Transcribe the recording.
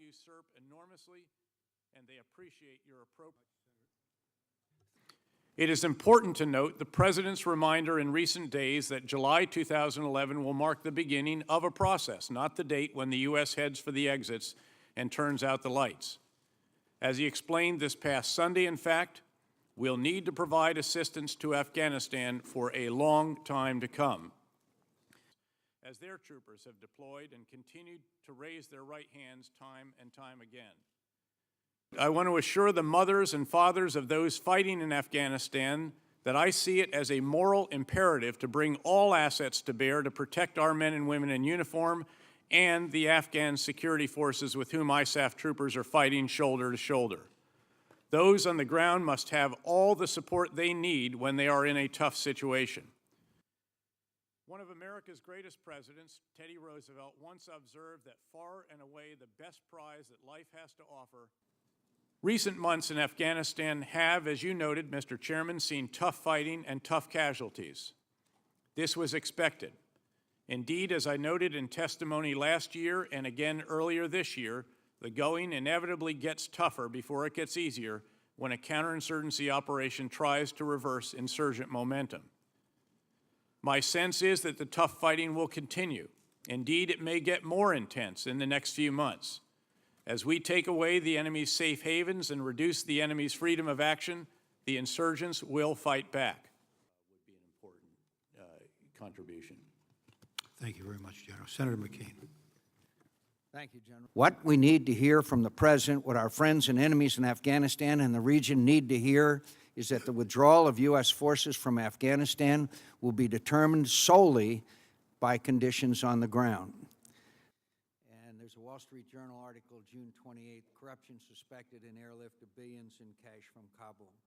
value SERP enormously, and they appreciate your appropriate. It is important to note the President's reminder in recent days that July 2011 will mark the beginning of a process, not the date when the U.S. heads for the exits and turns out the lights. As he explained this past Sunday, in fact, we'll need to provide assistance to Afghanistan for a long time to come, as their troopers have deployed and continued to raise their right hands time and time again. I want to assure the mothers and fathers of those fighting in Afghanistan that I see it as a moral imperative to bring all assets to bear to protect our men and women in uniform and the Afghan security forces with whom ISAF troopers are fighting shoulder to shoulder. Those on the ground must have all the support they need when they are in a tough situation. One of America's greatest presidents, Teddy Roosevelt, once observed that far and away the best prize that life has to offer. Recent months in Afghanistan have, as you noted, Mr. Chairman, seen tough fighting and tough casualties. This was expected. Indeed, as I noted in testimony last year and again earlier this year, the going inevitably gets tougher before it gets easier when a counterinsurgency operation tries to reverse insurgent momentum. My sense is that the tough fighting will continue. Indeed, it may get more intense in the next few months. As we take away the enemy's safe havens and reduce the enemy's freedom of action, the insurgents will fight back. Would be an important contribution. Thank you very much, General. Senator McCain. Thank you, General. What we need to hear from the President, what our friends and enemies in Afghanistan and the region need to hear, is that the withdrawal of U.S. forces from Afghanistan will be determined solely by conditions on the ground. And there's a Wall Street Journal article, June 28th, corruption suspected in airlift of billions in cash from Kabul.